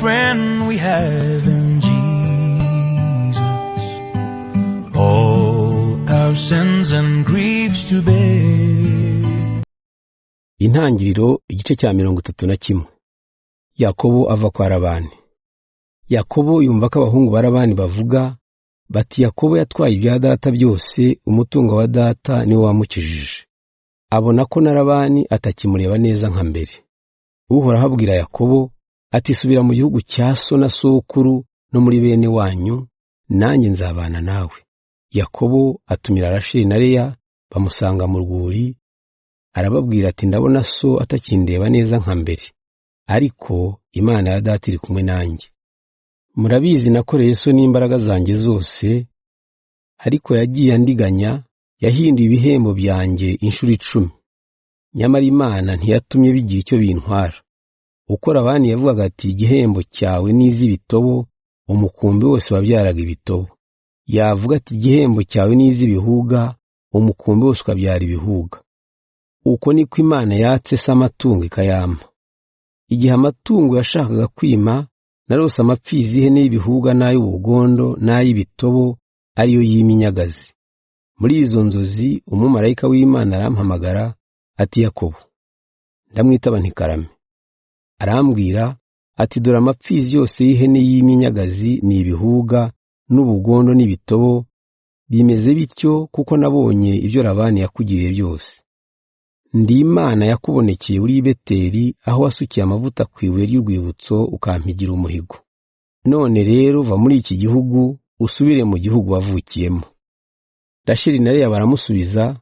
friend we have in Jesus, all our sins and griefs to bear. Intangiriro igice cya 31. Yakobo ava kwa Labani. Yakobo yumva ko abahungu ba Labani bavuga bati Yakobo yatwaye ibya data byose, umutungo wa data niwe wamukijije. Abona ko na Labani atakimureba neza nka mbere. Uhoraho abwira Yakobo ati subira mu gihugu cya so na sokuru no muri bene wanyu, nanjye nzabana nawe. Yakobo atumira Rasheli na Leya bamusanga mu rwuri, arababwira ati ndabona so atakindeba neza nka mbere, ariko Imana ya data iri kumwe nanjye. Murabizi nakoreye so n'imbaraga zanjye zose, ariko yagiye andiganya, yahinduye ibihembo byanjye inshuro 10. Nyamara Imana ntiyatumye bigira icyo bintwara. Uko Labani yavugaga ati igihembo cyawe n'iz'ibitobo, umukumbi wose wabyaraga ibitobo. Yavuga ati igihembo cyawe n'iz'ibihuga, umukumbi wose ukabyara ibihuga. Uko niko Imana yatse se amatungo ikayampa. Igihe amatungo yashakaga kwima, narose amapfizi y'ihene y'ibihuga n'ay'ubugondo n'ay'ibitobo ariyo y'iminyagazi. Muri izo nzozi umumarayika w'Imana arampamagara ati Yakobo. Ndamwitaba nti karame. Arambwira ati dore amapfizi yose y'ihene y'iminyagazi ni ibihuga n'ubugondo n'ibitobo, bimeze bityo kuko nabonye ibyo Labani yakugiriye byose. Ndi Imana yakubonekeye uri i Beteli, aho wasukiye amavuta ku ibuye ry'urwibutso ukampigira umuhigo. None rero va muri iki gihugu usubire mu gihugu wavukiyemo. Rasheli na Leya baramusubiza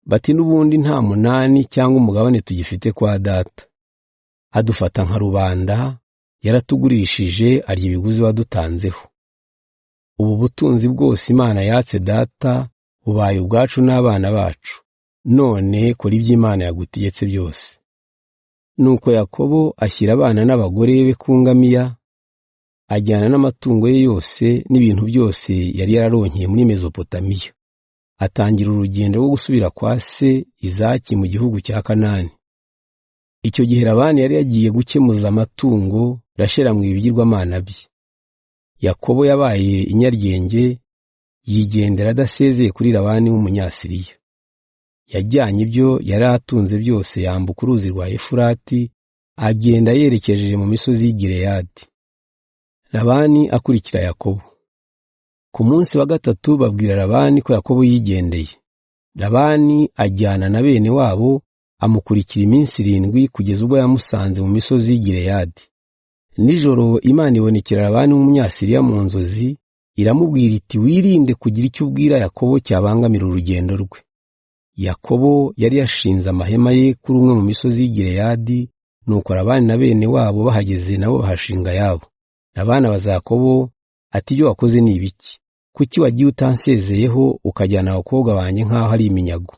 bati n'ubundi nta munani cyangwa umugabane tugifite kwa data. Adufata nka rubanda, yaratugurishije arya ibiguzi wadutanzeho. Ubu butunzi bwose Imana yatse data bubaye ubwacu n'abana bacu. None kora ibyo Imana yagutegetse byose. Nuko Yakobo ashyira abana n'abagore be ku ngamiya, ajyana n'amatungo ye yose n'ibintu byose yari yararonkeye muri Mesopotamiya. Atangira urugendo rwo gusubira kwa se Izaki mu gihugu cya Kanani. Icyo gihe Labani yari yagiye gukemuza amatungo, Rasheli amwiba ibigirwamana bye. Yakobo yabaye inyaryenge, yigendera adasezeye kuri Labani w'umunyasiriya. Yajyanye ibyo yari atunze byose, yambuka uruzi rwa Efurati, agenda yerekeje mu misozi y'i Gileyadi. Labani akurikira Yakobo. Ku munsi wa gatatu babwira Labani ko Yakobo yigendeye. Labani ajyana na bene wabo, amukurikira iminsi 7 kugeza ubwo yamusanze mu misozi y'i Gileyadi. Nijoro Imana ibonekera Labani w'umunyasiriya mu nzozi, iramubwira iti wirinde kugira icyo ubwira Yakobo cyabangamira urugendo rwe. Yakobo yari yashinze amahema ye kuri umwe mu misozi y'i Gileyadi, nuko Labani na bene wabo bahageze nabo bahashinga yabo. Labani abaza Yakobo ati ibyo wakoze ni ibiki? Kuki wagiye utansezeyeho ukajyana abakobwa banjye nk'aho ari iminyago?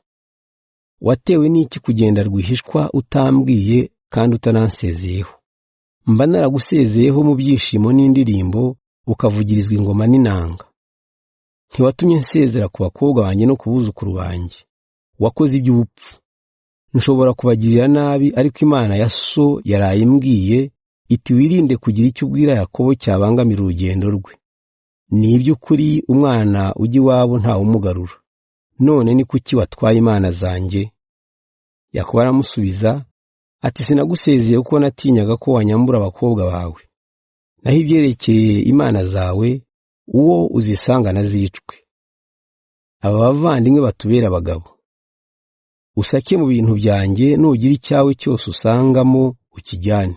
Watewe n'iki kugenda rwihishwa utambwiye kandi utanansezeyeho? Mba naragusezeyeho mu byishimo n'indirimbo, ukavugirizwa ingoma n'inanga. Ntiwatumye nsezera ku bakobwa banjye no kubuzukuru banjye. Wakoze iby'ubupfu. Nshobora kubagirira nabi, ariko Imana ya so yarayimbwiye iti wirinde kugira icyo ubwira Yakobo cyabangamira urugendo rwe. Ni iby'ukuri umwana ujya iwabo nta umugarura. None ni kuki watwaye imana zanjye? Yakobo aramusubiza ati sinagusezeye kuko natinyaga ko wanyambura abakobwa bawe. Naho ibyerekeye imana zawe, uwo uzisanga nazicwe. Aba bavandimwe batubera abagabo. Usake mu bintu byanjye, nugira icyawe cyose usangamo ukijyane.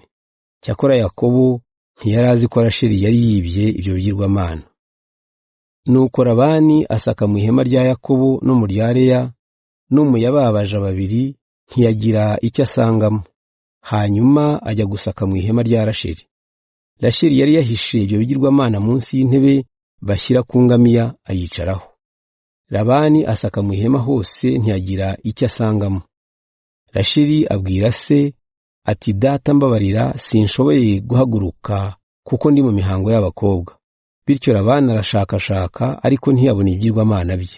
Cyakora Yakobo ntiyarazi ko Rasheli yari yibye ibyo bigirwamana. Nuko Labani asaka mu ihema rya Yakobo no mu rya Leya no mu yababaja babiri, ntiyagira icyo asangamo. Hanyuma ajya gusaka mu ihema rya Rasheli. Rasheli yari yahishe ibyo bigirwamana munsi y'intebe bashyira ku ngamiya, ayicaraho. Labani asaka mu ihema hose, ntiyagira icyo asangamo. Rasheli abwira se ati data mbabarira, sinshoboye guhaguruka kuko ndi mu mihango y'abakobwa. Bityo Labani arashakashaka, ariko ntiyabona ibigirwamana bye.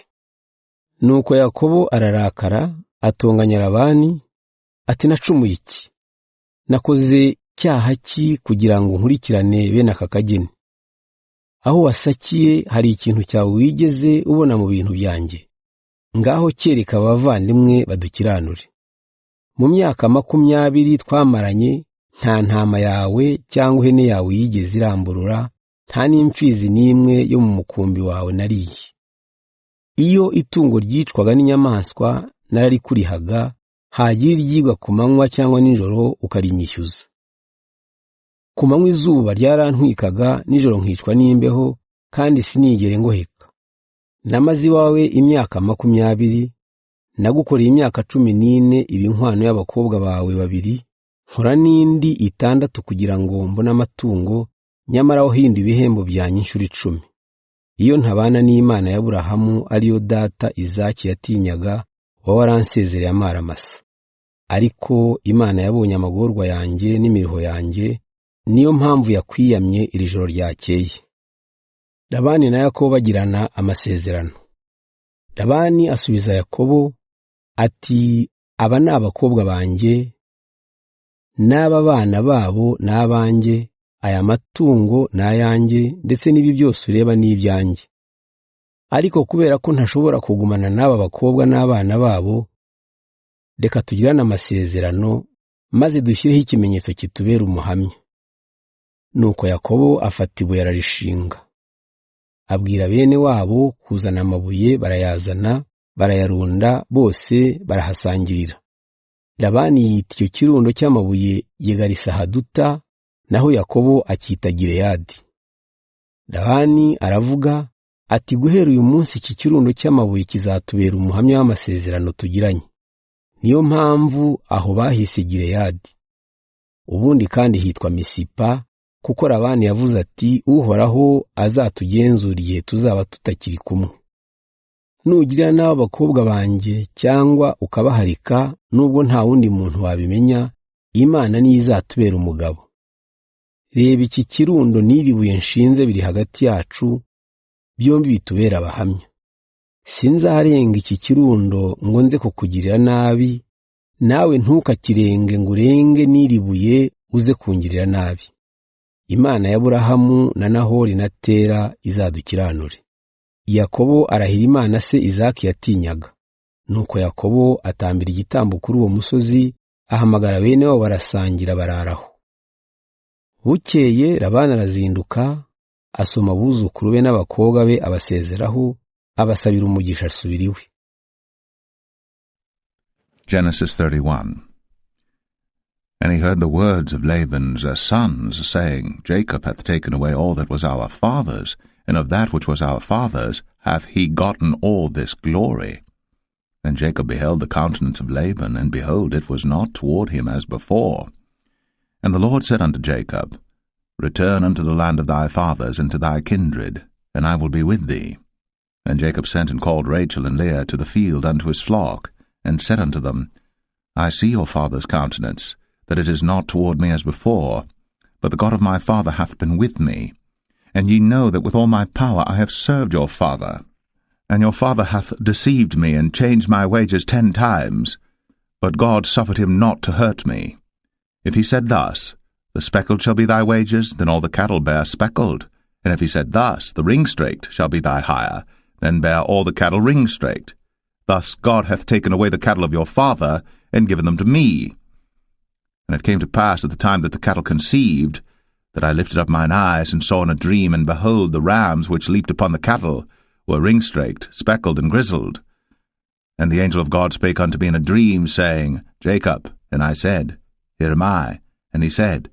Nuko Yakobo ararakara, atonganya Labani ati nacumuye iki? Nakoze cyaha ki kugira ngo nkurikirane bene aka kageni? Aho wasakiye hari ikintu cyawe wigeze ubona mu bintu byanjye? Ngaho kereka abavandimwe badukiranure. Mu myaka 20 twamaranye, nta ntama yawe cyangwa ihene yawe yigeze iramburura, nta n'imfizi n'imwe yo mu mukumbi wawe nariye. Iyo itungo ryicwaga n'inyamaswa nararikurihaga, hagira iryigwa ku manywa cyangwa nijoro ukarinyishyuza. Ku manywa izuba ryarantwikaga, nijoro nkicwa n'imbeho, kandi sinigere ngoheka. Namaze iwawe imyaka 20, nagukoreye imyaka 14 ibinkwano y'abakobwa bawe 2, nkora n'indi 6 kugira ngo mbone amatungo, nyamara wahinda ibihembo byanyu inshuro 10. Iyo ntabana n'Imana ya Aburahamu ariyo data Izaki yatinyaga, wowe waransezereye amaramasa. Ariko Imana yabonye amagorwa yanjye n'imiruho yanjye, niyo mpamvu yakwiyamye iri joro ryakeye. Labani na Yakobo bagirana amasezerano. Labani asubiza Yakobo ati, aba ni abakobwa banjye, n'aba bana babo n'abanjye, aya matungo n'ayanjye, ndetse n'ibi byose ureba n'ibyanjye. Ariko kubera ko ntashobora kugumana n'aba bakobwa n'abana babo, reka tugirane amasezerano, maze dushyireho ikimenyetso kitubera umuhamya. Nuko Yakobo afata ibuye ararishinga. Abwira bene wabo kuzana amabuye, barayazana, barayarunda, bose barahasangirira. Labani yita icyo kirundo cy'amabuye Yegarisahadu, naho Yakobo akita Gileyadi. Labani aravuga ati, guhera uyu munsi iki kirundo cy'amabuye kizatubera umuhamya w'amasezerano tugiranye. Niyo mpamvu aho bahise Gileyadi. Ubundi kandi hitwa Misipa, kuko Labani yavuze ati, Uhoraho azatugenzura igihe tuzaba tutakiri kumwe. Nugira n'abo bakobwa banjye cyangwa ukabaharika, nubwo nta wundi muntu wabimenya, Imana niyo izatubera umugabo. Reba iki kirundo n'iribuye nshinze biri hagati yacu, byombi bitubera abahamya. Sinzarenga iki kirundo ngo nze kukugirira nabi, nawe ntukakirenge ngo urenge n'iribuye uze kungirira nabi. Imana ya Aburahamu na Nahori na Tera izadukiranure. Yakobo arahira Imana se Izaki yatinyaga. Nuko Yakobo atambira igitambo kuri uwo musozi, ahamagara bene wabo barasangira bararaho. Bukeye Labani arazinduka, asoma abuzukuru be n'abakobwa be abasezeraho, abasabira umugisha asubira iwe. Genesis 31. And he heard the words of Laban's sons, saying, Jacob hath taken away all that was our father's, and of that which was our father's hath he gotten all this glory. Then Jacob beheld the countenance of Laban, and behold, it was not toward him as before. And the Lord said unto Jacob, Return unto the land of thy fathers and to thy kindred, and I will be with thee. And Jacob sent and called Rachel and Leah to the field unto his flock, and said unto them, I see your father's countenance, that it is not toward me as before, but the God of my father hath been with me. And ye know that with all my power I have served your father. And your father hath deceived me, and changed my wages 10 times. But God suffered him not to hurt me. If he said thus, The speckled shall be thy wages, then all the cattle bear speckled. And if he said thus, The ring-straked shall be thy hire, then bear all the cattle ring-straked. Thus God hath taken away the cattle of your father, and given them to me. And it came to pass at the time that the cattle conceived, that I lifted up mine eyes, and saw in a dream, and behold, the rams which leaped upon the cattle were ring-straked, speckled, and grizzled. And the angel of God spake unto me in a dream, saying, Jacob. And I said, Here am I. And he said,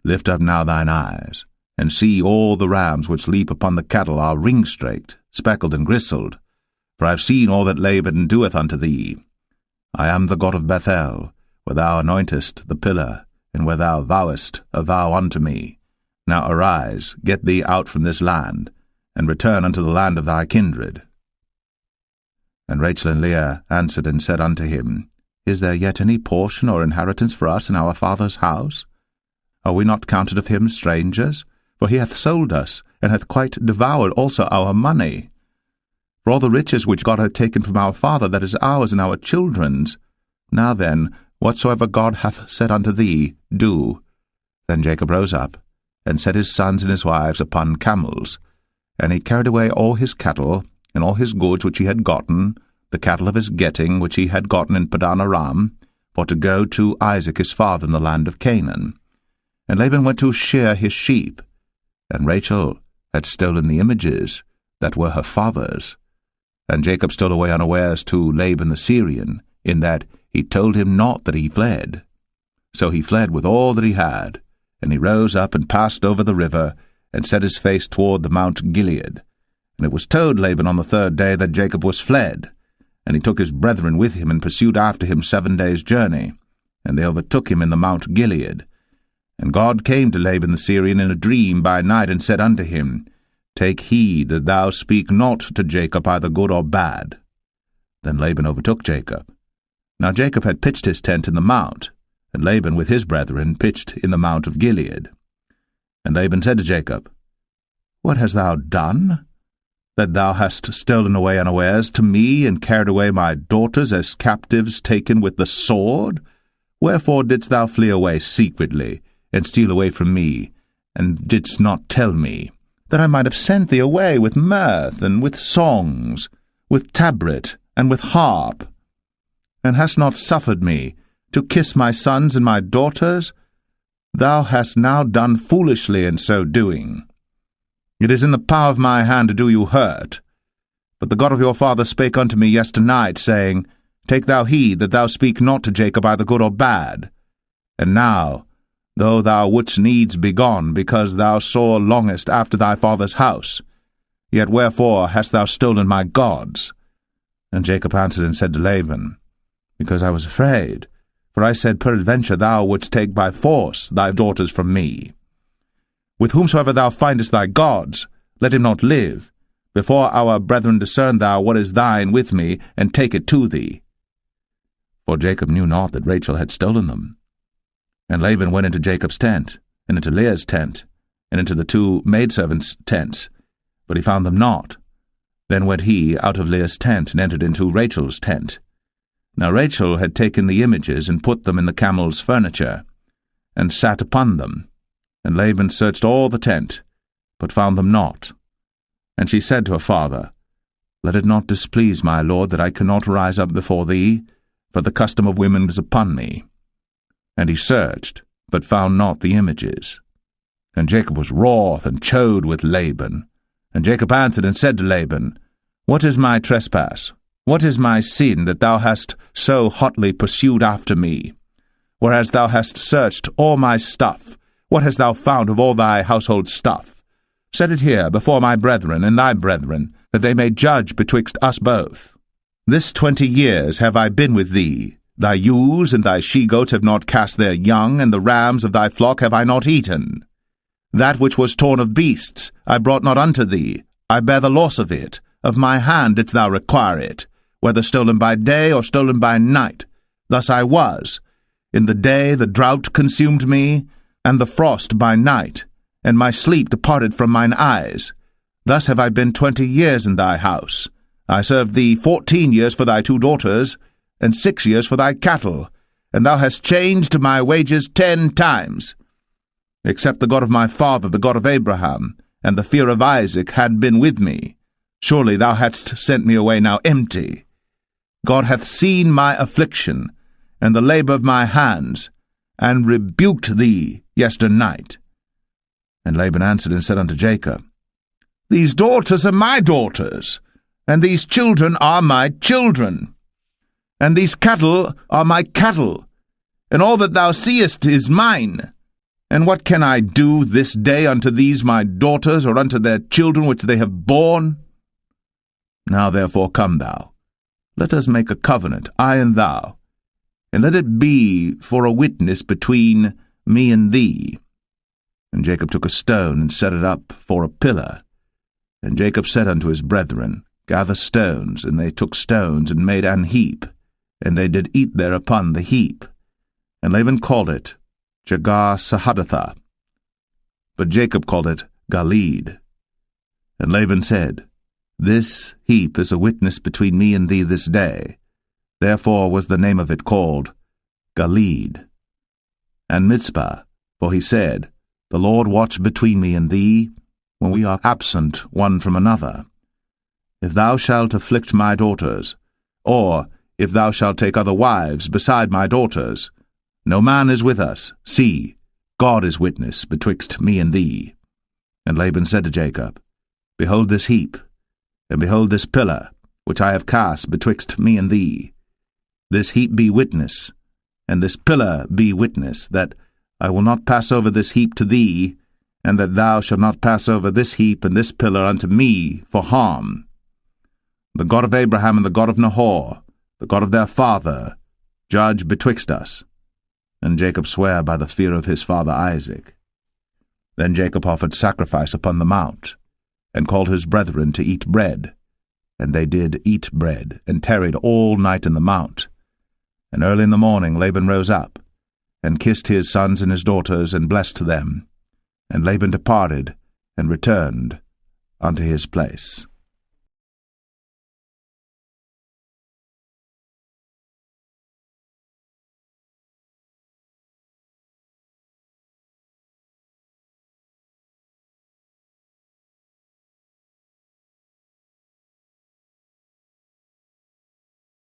Lift up now thine eyes, and see all the rams which leap upon the cattle are ring-straked, speckled, and grizzled. For I have seen all that Laban doeth unto thee. I am the God of Bethel, where thou anointest the pillar, and where thou vowest a vow unto me. Now arise, get thee out from this land, and return unto the land of thy kindred. And Rachel and Leah answered and said unto him, Is there yet any portion or inheritance for us in our father's house? Are we not counted of him strangers? For he hath sold us, and hath quite devoured also our money. For all the riches which God hath taken from our father, that is ours and our children's. Now then, whatsoever God hath said unto thee, do. Then Jacob rose up, and set his sons and his wives upon camels, and he carried away all his cattle, and all his goods which he had gotten, the cattle of his getting which he had gotten in Padan Aram, for to go to Isaac his father in the land of Canaan. And Laban went to shear his sheep, and Rachel had stolen the images that were her father's. And Jacob stole away unawares to Laban the Syrian, in that he told him not that he fled. So he fled with all that he had, and he rose up and passed over the river, and set his face toward the Mount Gilead. And it was told Laban on the 3rd day that Jacob was fled. And he took his brethren with him, and pursued after him 7 days' journey. And they overtook him in the Mount Gilead. And God came to Laban the Syrian in a dream by night, and said unto him, Take heed that thou speak not to Jacob either good or bad. Then Laban overtook Jacob. Now Jacob had pitched his tent in the mount, and Laban with his brethren pitched in the Mount of Gilead. And Laban said to Jacob, What hast thou done, that thou hast stolen away unawares to me, and carried away my daughters as captives taken with the sword? Wherefore didst thou flee away secretly, and steal away from me, and didst not tell me, that I might have sent thee away with mirth, and with songs, with tabret, and with harp, and hast not suffered me to kiss my sons and my daughters? Thou hast now done foolishly in so doing. It is in the power of my hand to do you hurt. But the God of your father spake unto me yesternight, saying, Take thou heed that thou speak not to Jacob either good or bad. And now, though thou wouldst needs be gone, because thou sore longest after thy father's house, yet wherefore hast thou stolen my gods? And Jacob answered and said to Laban, Because I was afraid, for I said, Peradventure thou wouldst take by force thy daughters from me. With whomsoever thou findest thy gods, let him not live. Before our brethren discern thou what is thine with me, and take it to thee. For Jacob knew not that Rachel had stolen them. And Laban went into Jacob's tent, and into Leah's tent, and into the 2 maidservants' tents, but he found them not. Then went he out of Leah's tent, and entered into Rachel's tent. Now Rachel had taken the images, and put them in the camel's furniture, and sat upon them. And Laban searched all the tent, but found them not. And she said to her father, Let it not displease my lord that I cannot rise up before thee, for the custom of women is upon me. And he searched, but found not the images. And Jacob was wroth, and chode with Laban. And Jacob answered and said to Laban, What is my trespass? What is my sin, that thou hast so hotly pursued after me? Whereas thou hast searched all my stuff, what hast thou found of all thy household stuff? Set it here before my brethren and thy brethren, that they may judge betwixt us both. This 20 years have I been with thee. Thy ewes and thy she-goats have not cast their young, and the rams of thy flock have I not eaten. That which was torn of beasts I brought not unto thee. I bear the loss of it. Of my hand didst thou require it, whether stolen by day or stolen by night. Thus I was. In the day the drought consumed me, and the frost by night, and my sleep departed from mine eyes. Thus have I been 20 years in thy house. I served thee 14 years for thy 2 daughters, and 6 years for thy cattle, and thou hast changed my wages 10 times. Except the God of my father, the God of Abraham, and the fear of Isaac had been with me, surely thou hadst sent me away now empty. God hath seen my affliction, and the labor of my hands, and rebuked thee yesternight. And Laban answered and said unto Jacob, These daughters are my daughters, and these children are my children, and these cattle are my cattle, and all that thou seest is mine. And what can I do this day unto these my daughters, or unto their children which they have borne? Now therefore come thou, let us make a covenant, I and thou, and let it be for a witness between me and thee. And Jacob took a stone, and set it up for a pillar. And Jacob said unto his brethren, Gather stones. And they took stones, and made an heap, and they did eat thereupon the heap. And Laban called it Jegar-sahadathah, but Jacob called it Galeed. And Laban said, This heap is a witness between me and thee this day. Therefore was the name of it called Galeed. And Mizpah, For he said, The Lord watch between me and thee, when we are absent one from another. If thou shalt afflict my daughters, or if thou shalt take other wives beside my daughters, no man is with us. See, God is witness betwixt me and thee. And Laban said to Jacob, Behold this heap, and behold this pillar, which I have cast betwixt me and thee. This heap be witness, and this pillar be witness, that I will not pass over this heap to thee, and that thou shalt not pass over this heap and this pillar unto me for harm. The God of Abraham and the God of Nahor, the God of their father, judge betwixt us. And Jacob sware by the fear of his father Isaac. Then Jacob offered sacrifice upon the mount, and called his brethren to eat bread. And they did eat bread, and tarried all night in the mount. And early in the morning Laban rose up, and kissed his sons and his daughters, and blessed them. And Laban departed, and returned unto his place.